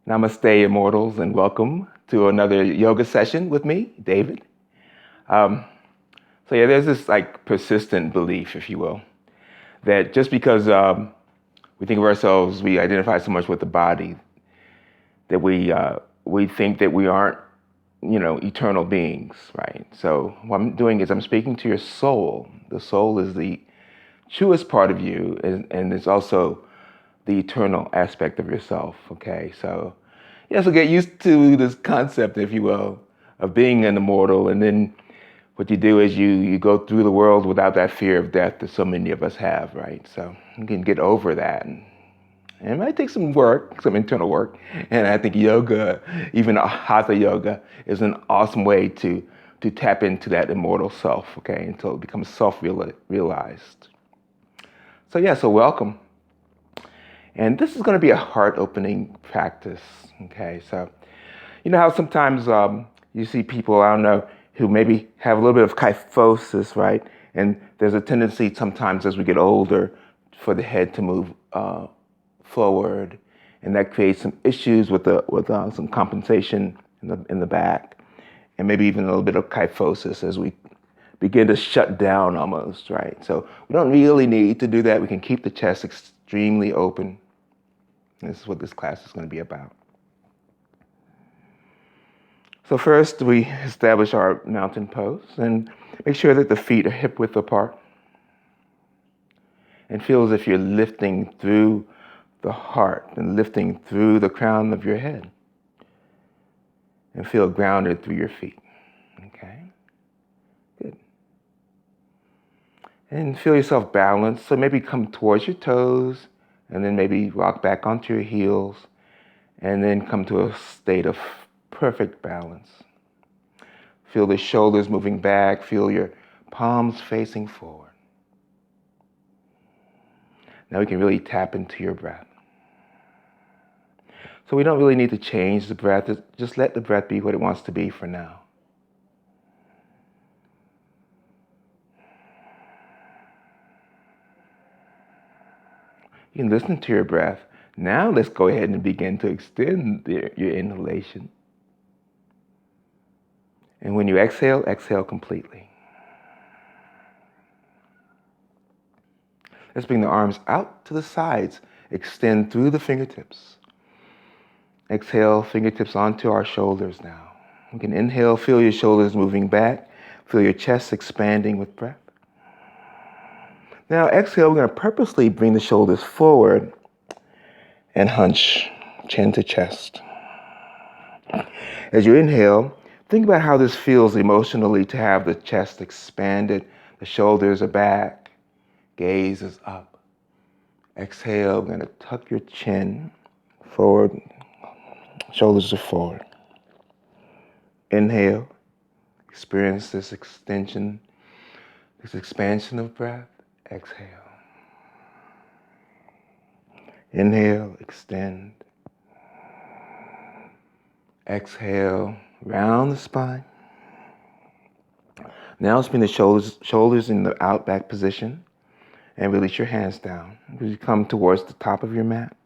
Namaste, immortals, and welcome to another yoga session with me, David. Um, there's this persistent belief, if you will, that just because we think of ourselves, we identify so much with the body that we think that we aren't, eternal beings, right? So what I'm doing is I'm speaking to your soul. The soul is the truest part of you, and it's also the eternal aspect of yourself. Okay, so get used to this concept, if you will, of being an immortal, and then what you do is you go through the world without that fear of death that so many of us have, right? So you can get over that. And it might take some work, some internal work. And I think yoga, even hatha yoga, is an awesome way to tap into that immortal self, okay, until it becomes self-realized. So welcome. And this is going to be a heart-opening practice, okay? So, you know how sometimes you see people, I don't know, who maybe have a little bit of kyphosis, right? And there's a tendency sometimes as we get older for the head to move forward, and that creates some issues with some compensation in the back, and maybe even a little bit of kyphosis as we begin to shut down almost, right? So we don't really need to do that. We can keep the chest extremely open. This is what this class is going to be about. So first, we establish our mountain pose and make sure that the feet are hip width apart. And feel as if you're lifting through the heart and lifting through the crown of your head. And feel grounded through your feet. Okay? Good. And feel yourself balanced. So maybe come towards your toes and then maybe rock back onto your heels and then come to a state of perfect balance. Feel the shoulders moving back. Feel your palms facing forward. Now we can really tap into your breath. So we don't really need to change the breath. Just let the breath be what it wants to be for now. You can listen to your breath. Now let's go ahead and begin to extend your inhalation. And when you exhale, exhale completely. Let's bring the arms out to the sides. Extend through the fingertips. Exhale, fingertips onto our shoulders now. You can inhale, feel your shoulders moving back. Feel your chest expanding with breath. Now exhale, we're going to purposely bring the shoulders forward and hunch, chin to chest. As you inhale, think about how this feels emotionally to have the chest expanded, the shoulders are back, gaze is up. Exhale, we're going to tuck your chin forward, shoulders are forward. Inhale, experience this extension, this expansion of breath. Exhale. Inhale, extend. Exhale, round the spine. Now spin the shoulders in the out back position and release your hands down. As you come towards the top of your mat.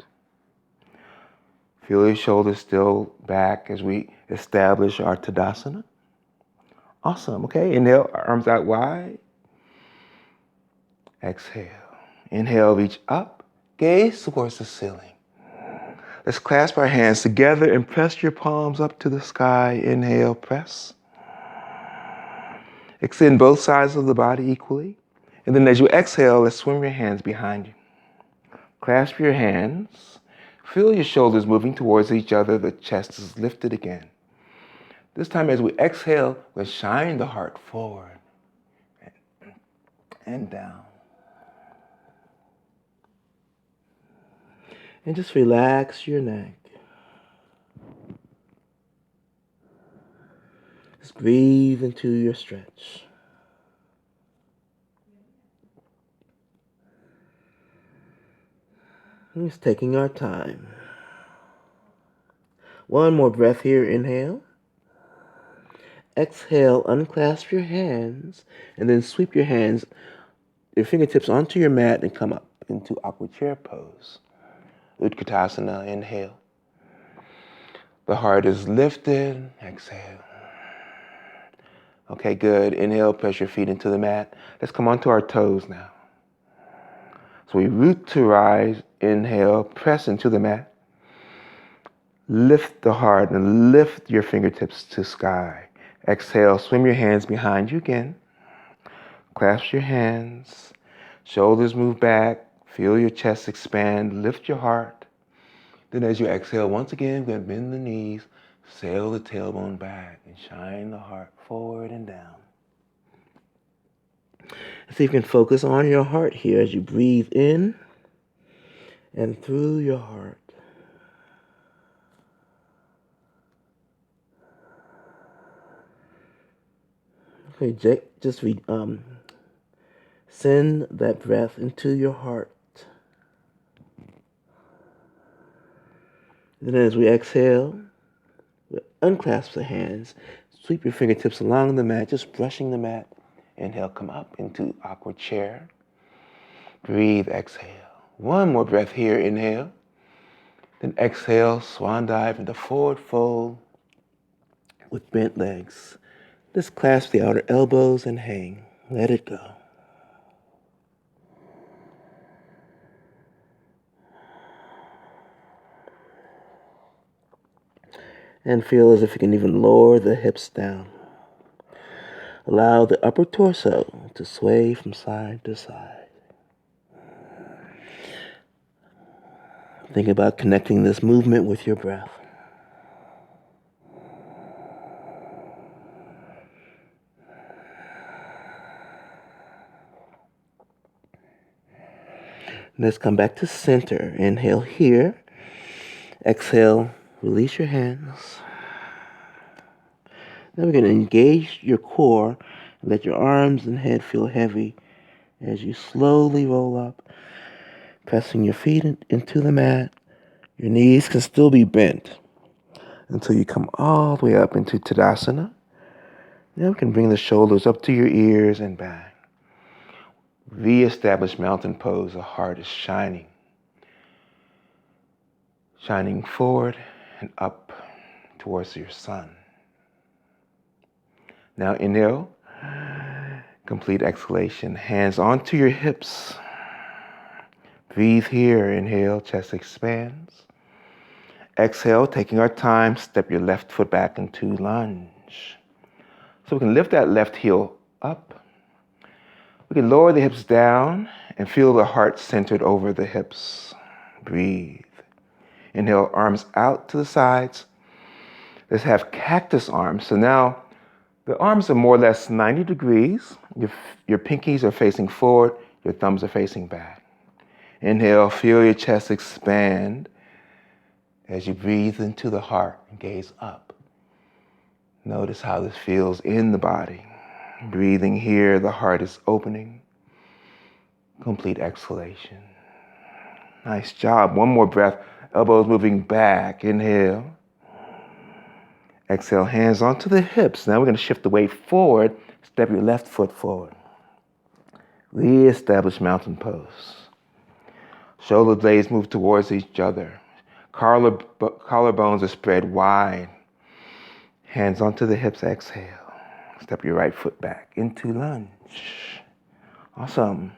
Feel your shoulders still back as we establish our Tadasana. Awesome, okay? Inhale, arms out wide. Exhale. Inhale, reach up, gaze towards the ceiling. Let's clasp our hands together and press your palms up to the sky. Inhale, press. Extend both sides of the body equally. And then as you exhale, let's swing your hands behind you. Clasp your hands. Feel your shoulders moving towards each other. The chest is lifted again. This time as we exhale, let's shine the heart forward and down. And just relax your neck. Just breathe into your stretch. And just taking our time. One more breath here. Inhale. Exhale, unclasp your hands, and then sweep your hands, your fingertips onto your mat and come up into awkward chair pose. Utkatasana, inhale. The heart is lifted. Exhale. Okay, good. Inhale, press your feet into the mat. Let's come onto our toes now. So we root to rise. Inhale, press into the mat. Lift the heart and lift your fingertips to sky. Exhale, swim your hands behind you again. Clasp your hands. Shoulders move back. Feel your chest expand. Lift your heart. Then as you exhale, once again, we're going to bend the knees, sail the tailbone back, and shine the heart forward and down. See if you can focus on your heart here as you breathe in and through your heart. Okay, just send that breath into your heart. Then as we exhale, we unclasp the hands, sweep your fingertips along the mat, just brushing the mat. Inhale, come up into awkward chair. Breathe, exhale. One more breath here, inhale. Then exhale, swan dive into forward fold with bent legs. Just clasp the outer elbows and hang. Let it go. And feel as if you can even lower the hips down. Allow the upper torso to sway from side to side. Think about connecting this movement with your breath. Let's come back to center. Inhale here. Exhale, release your hands. Then we're going to engage your core and let your arms and head feel heavy as you slowly roll up, pressing your feet into the mat. Your knees can still be bent until you come all the way up into Tadasana. Now we can bring the shoulders up to your ears and back. Re-establish mountain pose. The heart is shining forward and up towards your sun. Now inhale, complete exhalation. Hands onto your hips. Breathe here. Inhale, chest expands. Exhale, taking our time, step your left foot back into lunge. So we can lift that left heel up. We can lower the hips down and feel the heart centered over the hips. Breathe. Inhale, arms out to the sides. Let's have cactus arms. So now the arms are more or less 90 degrees. Your pinkies are facing forward. Your thumbs are facing back. Inhale, feel your chest expand as you breathe into the heart and gaze up. Notice how this feels in the body. Breathing here, the heart is opening. Complete exhalation. Nice job. One more breath. Elbows moving back. Inhale. Exhale, hands onto the hips. Now we're going to shift the weight forward. Step your left foot forward. Re-establish mountain pose. Shoulder blades move towards each other. Collarbones are spread wide. Hands onto the hips. Exhale. Step your right foot back into lunge. Awesome.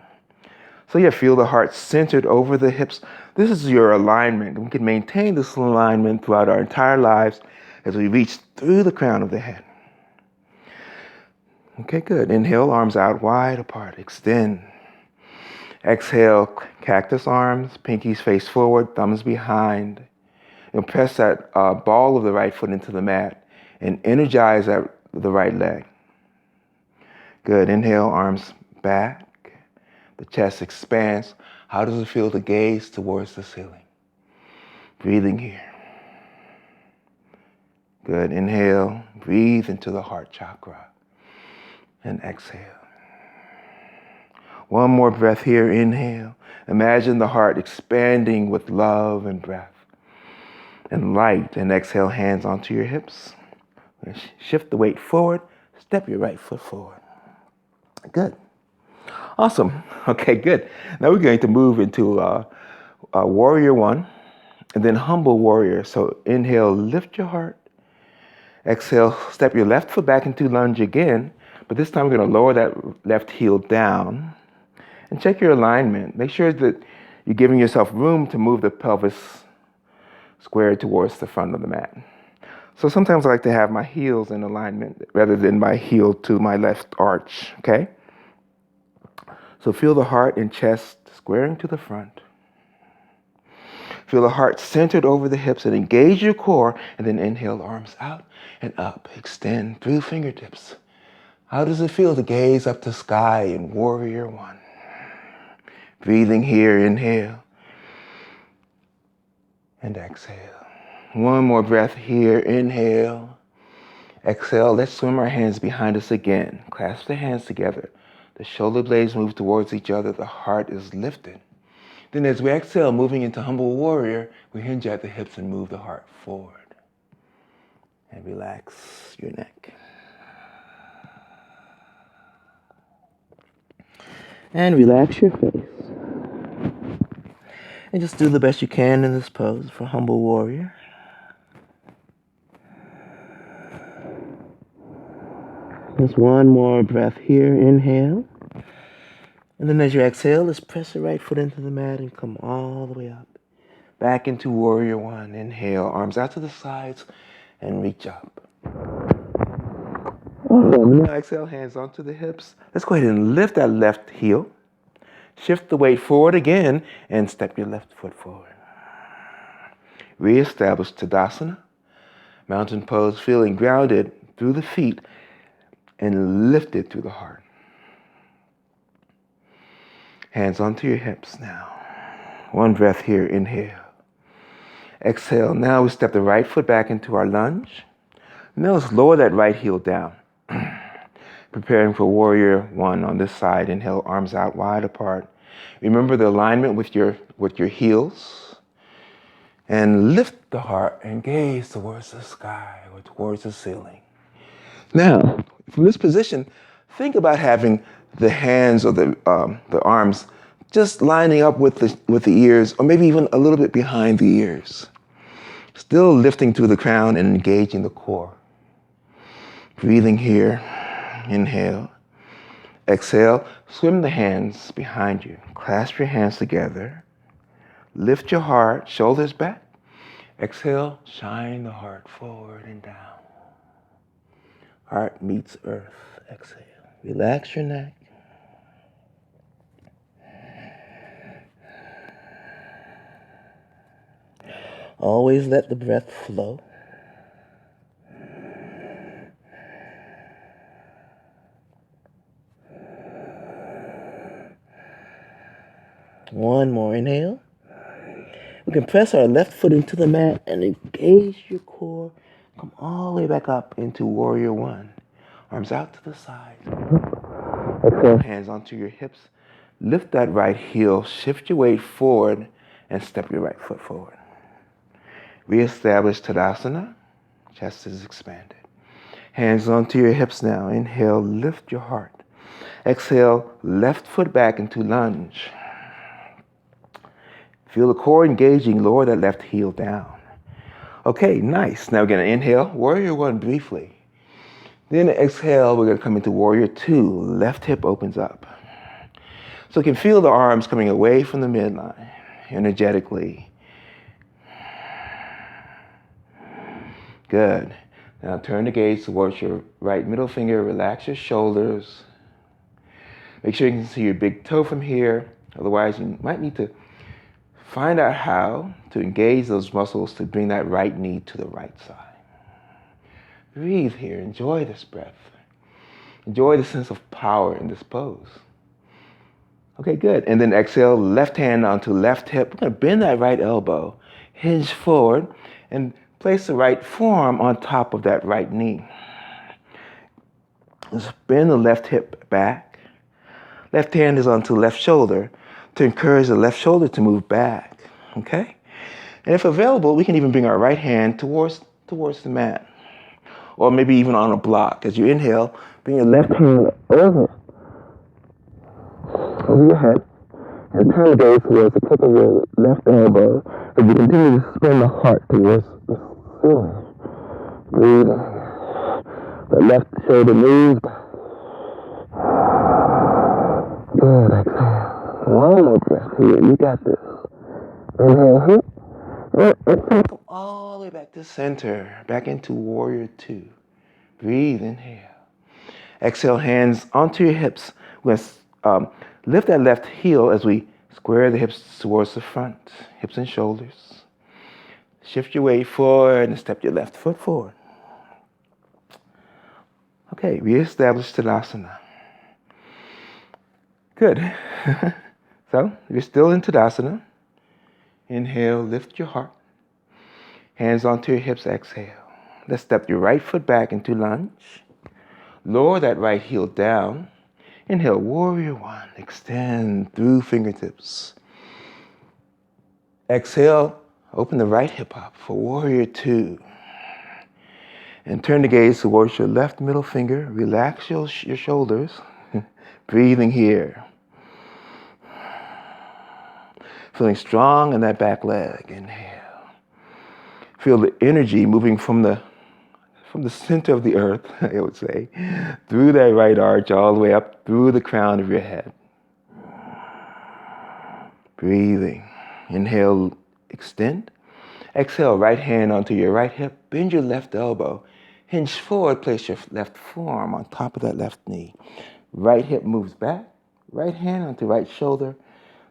So you feel the heart centered over the hips. This is your alignment. We can maintain this alignment throughout our entire lives as we reach through the crown of the head. Okay, good. Inhale, arms out wide apart. Extend. Exhale, cactus arms, pinkies face forward, thumbs behind. And press that ball of the right foot into the mat and energize the right leg. Good. Inhale, arms back. The chest expands. How does it feel to gaze towards the ceiling? Breathing here. Good. Inhale. Breathe into the heart chakra. And exhale. One more breath here. Inhale. Imagine the heart expanding with love and breath and light. And exhale, hands onto your hips. Shift the weight forward. Step your right foot forward. Good. Awesome. Okay, good. Now we're going to move into Warrior One. And then humble warrior. So inhale, lift your heart. Exhale, step your left foot back into lunge again. But this time we're going to lower that left heel down. And check your alignment. Make sure that you're giving yourself room to move the pelvis square towards the front of the mat. So sometimes I like to have my heels in alignment rather than my heel to my left arch, okay? So feel the heart and chest squaring to the front. Feel the heart centered over the hips and engage your core, and then inhale, arms out and up. Extend through fingertips. How does it feel to gaze up the sky in Warrior One? Breathing here, inhale and exhale. One more breath here, inhale. Exhale, let's swim our hands behind us again. Clasp the hands together. The shoulder blades move towards each other. The heart is lifted. Then as we exhale, moving into humble warrior, we hinge at the hips and move the heart forward. And relax your neck. And relax your face. And just do the best you can in this pose for humble warrior. Just one more breath here, inhale. And then as you exhale, let's press the right foot into the mat and come all the way up. Back into Warrior One. Inhale, arms out to the sides and reach up. Now exhale, hands onto the hips. Let's go ahead and lift that left heel. Shift the weight forward again and step your left foot forward. Reestablish Tadasana. Mountain pose, feeling grounded through the feet and lifted through the heart. Hands onto your hips now. One breath here, inhale. Exhale, now we step the right foot back into our lunge. Now let's lower that right heel down. Preparing for Warrior One on this side. Inhale, arms out wide apart. Remember the alignment with your heels. And lift the heart and gaze towards the sky or towards the ceiling. Now, from this position, think about having the hands or the arms just lining up with the ears, or maybe even a little bit behind the ears. Still lifting through the crown and engaging the core. Breathing here, inhale. Exhale, swim the hands behind you. Clasp your hands together. Lift your heart, shoulders back. Exhale, shine the heart forward and down. Heart meets earth. Exhale. Relax your neck. Always let the breath flow. One more inhale. We can press our left foot into the mat and engage your core. Come all the way back up into Warrior One. Arms out to the side. Exhale, hands onto your hips. Lift that right heel, shift your weight forward, and step your right foot forward. Reestablish Tadasana. Chest is expanded. Hands onto your hips now. Inhale, lift your heart. Exhale, left foot back into lunge. Feel the core engaging, lower that left heel down. Okay, nice. Now we're going to inhale, Warrior One briefly. Then exhale, we're going to come into Warrior Two. Left hip opens up. So you can feel the arms coming away from the midline, energetically. Good. Now turn the gaze towards your right middle finger. Relax your shoulders. Make sure you can see your big toe from here. Otherwise, you might need to find out how to engage those muscles to bring that right knee to the right side. Breathe here. Enjoy this breath. Enjoy the sense of power in this pose. Okay, good. And then exhale, left hand onto left hip. We're going to bend that right elbow, hinge forward, and place the right forearm on top of that right knee. Let's bend the left hip back. Left hand is onto left shoulder to encourage the left shoulder to move back, okay? And if available, we can even bring our right hand towards the mat, or maybe even on a block. As you inhale, bring your left hand over your head and turn the gaze towards the tip of your left elbow. As you continue to spin the heart towards the ceiling, breathe. The left shoulder moves. Good, exhale. One more breath here. You got this. Inhale. Come all the way back to center, back into warrior two. Breathe, inhale. Exhale, hands onto your hips. We're going to lift that left heel as we square the hips towards the front, hips and shoulders. Shift your weight forward and step your left foot forward. Okay, reestablish Tadasana. Good. So, you're still in Tadasana. Inhale, lift your heart. Hands onto your hips, exhale. Let's step your right foot back into lunge. Lower that right heel down. Inhale, warrior one. Extend through fingertips. Exhale, open the right hip up for warrior two. And turn the gaze towards your left middle finger. Relax your shoulders. Breathing here. Feeling strong in that back leg. Inhale. Feel the energy moving from the center of the earth, I would say, through that right arch all the way up through the crown of your head. Breathing. Inhale, extend. Exhale, right hand onto your right hip. Bend your left elbow. Hinge forward, place your left forearm on top of that left knee. Right hip moves back. Right hand onto right shoulder.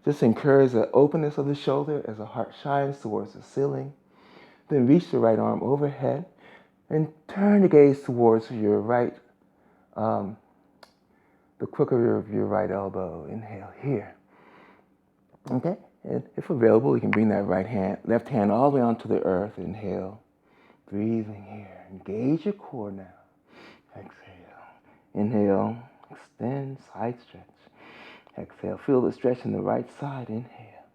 Just encourage the openness of the shoulder as the heart shines towards the ceiling. Then reach the right arm overhead and turn the gaze towards your right, the crook of your right elbow. Inhale here. Okay? And if available, you can bring that left hand all the way onto the earth. Inhale. Breathing here. Engage your core now. Exhale. Inhale. Extend, side stretch. Exhale. Feel the stretch in the right side. Inhale.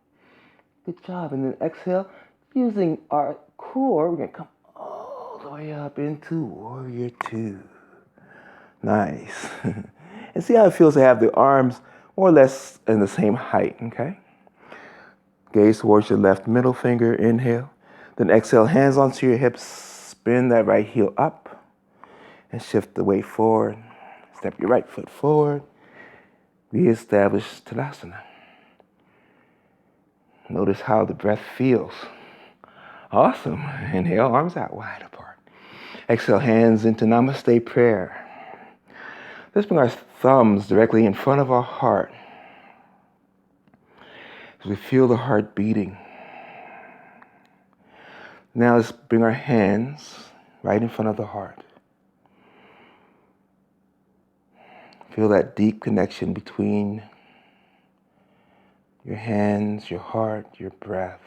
Good job. And then exhale. Using our core, we're going to come all the way up into warrior two. Nice. And see how it feels to have the arms more or less in the same height, okay? Gaze towards your left middle finger, inhale. Then exhale, hands onto your hips, spin that right heel up and shift the weight forward. Step your right foot forward. Reestablish Tadasana. Notice how the breath feels. Awesome. Inhale, arms out wide apart. Exhale, hands into Namaste prayer. Let's bring our thumbs directly in front of our heart as we feel the heart beating. Now let's bring our hands right in front of the heart. Feel that deep connection between your hands, your heart, your breath,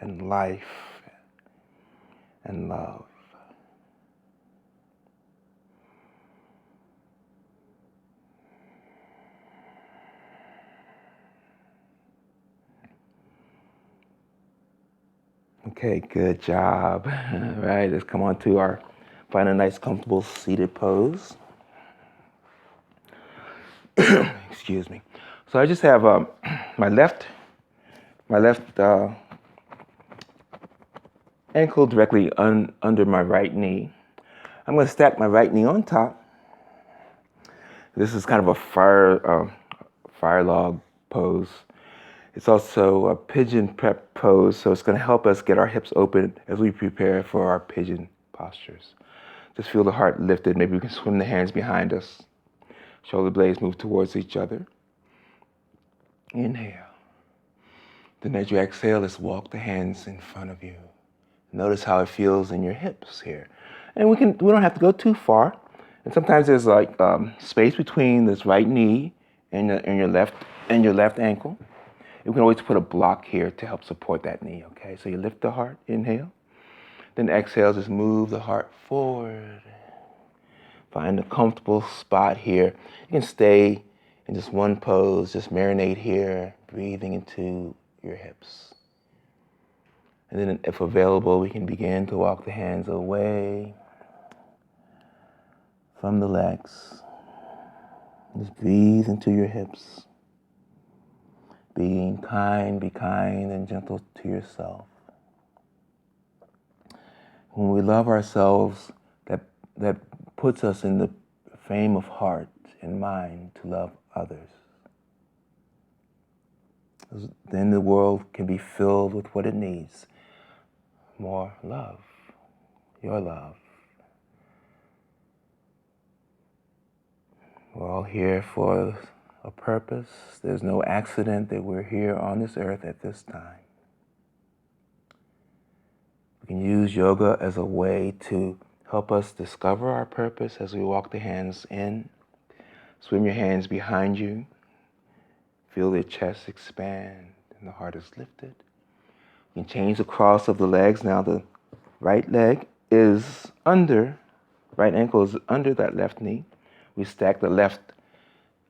and life and love. Okay, good job. All right, let's come on to find a nice, comfortable seated pose. Excuse me. So I just have my left ankle directly under my right knee. I'm going to stack my right knee on top. This is kind of a fire log pose. It's also a pigeon prep pose, so it's going to help us get our hips open as we prepare for our pigeon postures. Just feel the heart lifted. Maybe we can swim the hands behind us. Shoulder blades move towards each other. Inhale. Then as you exhale, let's walk the hands in front of you. Notice how it feels in your hips here. And we don't have to go too far. And sometimes there's like space between this right knee and your left ankle. You can always put a block here to help support that knee, okay? So you lift the heart, inhale. Then exhale, just move the heart forward. Find a comfortable spot here. You can stay in just one pose, just marinate here, breathing into your hips. And then if available, we can begin to walk the hands away from the legs. Just breathe into your hips. Be kind and gentle to yourself. When we love ourselves, that puts us in the frame of heart and mind to love others. Then the world can be filled with what it needs. More love, your love. We're all here for a purpose. There's no accident that we're here on this earth at this time. We can use yoga as a way to help us discover our purpose as we walk the hands in. Swim your hands behind you. Feel the chest expand and the heart is lifted. You can change the cross of the legs. Now the right leg is under, right ankle is under that left knee. We stack the left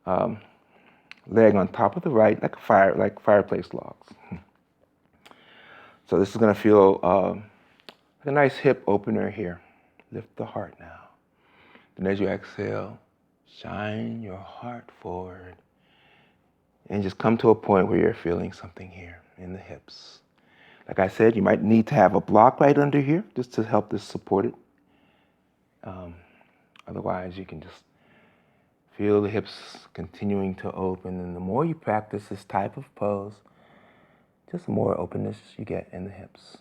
leg on top of the right, like fireplace logs. So this is going to feel like a nice hip opener here. Lift the heart now. Then as you exhale, shine your heart forward. And just come to a point where you're feeling something here in the hips. Like I said, you might need to have a block right under here just to help this support it. Otherwise, you can just feel the hips continuing to open. And the more you practice this type of pose, just the more openness you get in the hips.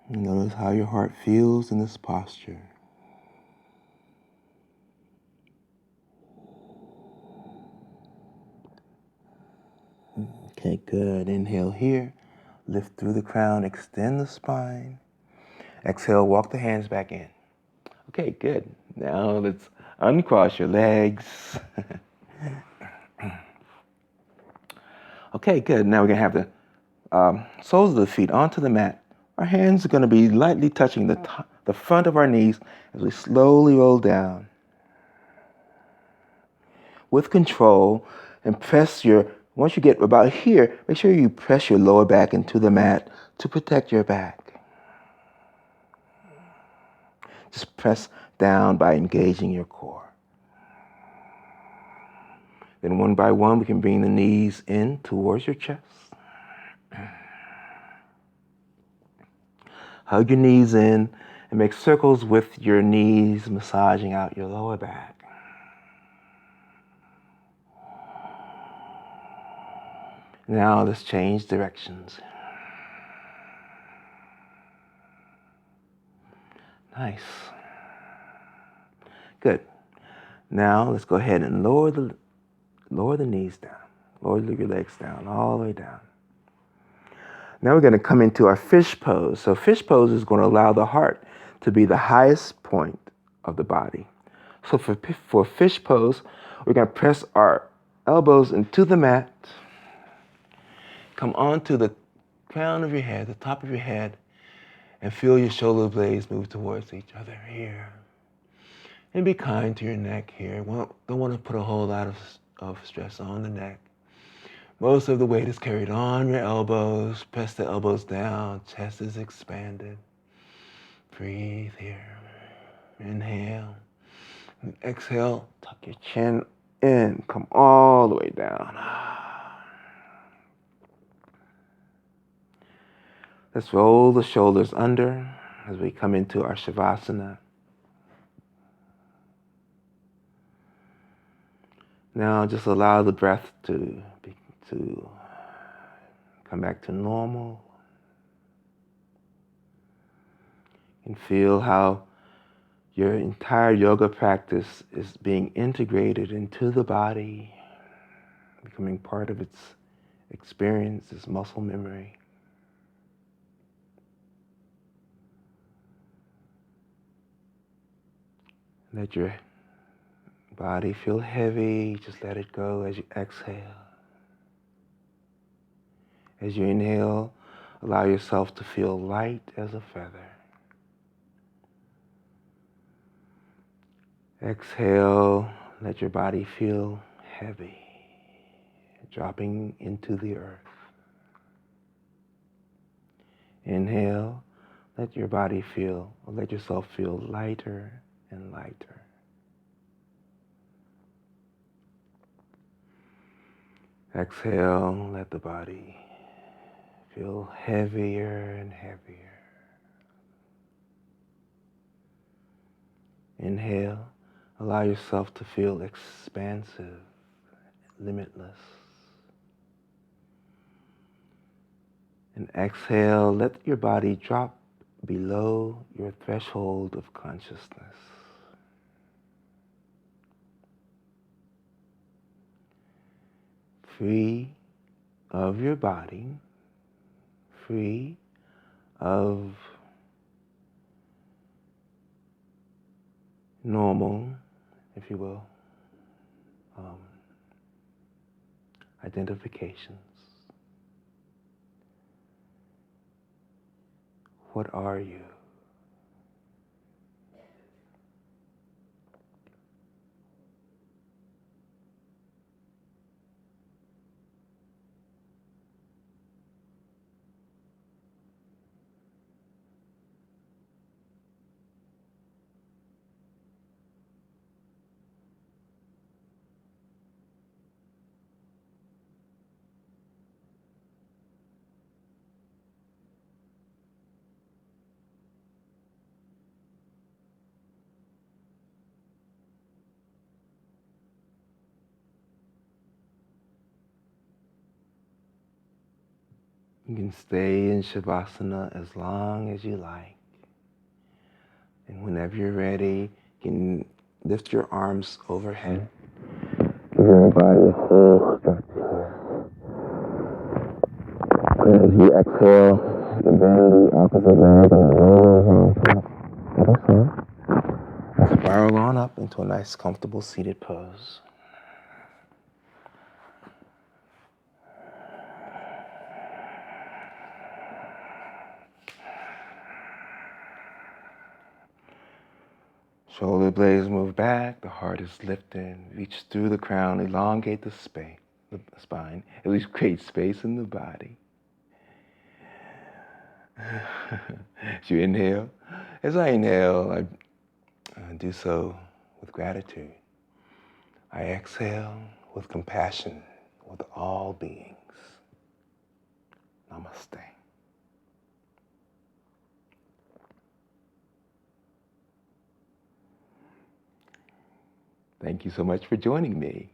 Notice how your heart feels in this posture. Okay, good. Inhale here. Lift through the crown, extend the spine. Exhale, walk the hands back in. Okay, good. Now let's uncross your legs. Okay, good. Now we're going to have the soles of the feet onto the mat. Our hands are going to be lightly touching the front of our knees as we slowly roll down. With control, and once you get about here, make sure you press your lower back into the mat to protect your back. Just press down by engaging your core. Then one by one, we can bring the knees in towards your chest. Hug your knees in and make circles with your knees, massaging out your lower back. Now let's change directions. Nice. Good. Now let's go ahead and lower the knees down. Lower your legs down, all the way down. Now we're going to come into our fish pose. So fish pose is going to allow the heart to be the highest point of the body. So for fish pose, we're going to press our elbows into the mat. Come onto the crown of your head, the top of your head, and feel your shoulder blades move towards each other here. And be kind to your neck here. Don't want to put a whole lot of stress on the neck. Most of the weight is carried on your elbows. Press the elbows down. Chest is expanded. Breathe here. Inhale. And exhale. Tuck your chin in. Come all the way down. Let's roll the shoulders under as we come into our Shavasana. Now just allow the breath to come back to normal. And feel how your entire yoga practice is being integrated into the body, becoming part of its experience, its muscle memory. Let your body feel heavy. Just let it go as you exhale. As you inhale, allow yourself to feel light as a feather. Exhale, let your body feel heavy, dropping into the earth. Inhale, let yourself feel lighter and lighter. Exhale, let the body feel heavier and heavier. Inhale, allow yourself to feel expansive, limitless. And exhale, let your body drop below your threshold of consciousness. Free of your body, free of normal, if you will, identifications. What are you? You can stay in Shavasana as long as you like. And whenever you're ready, you can lift your arms overhead. Give your body a full structure. And as you exhale, you bend the opposite leg and roll on top. Spiral on up into a nice, comfortable seated pose. Shoulder blades move back, the heart is lifted, reach through the crown, elongate the spine, at least create space in the body. As you inhale, as I inhale, I do so with gratitude. I exhale with compassion with all beings. Namaste. Thank you so much for joining me.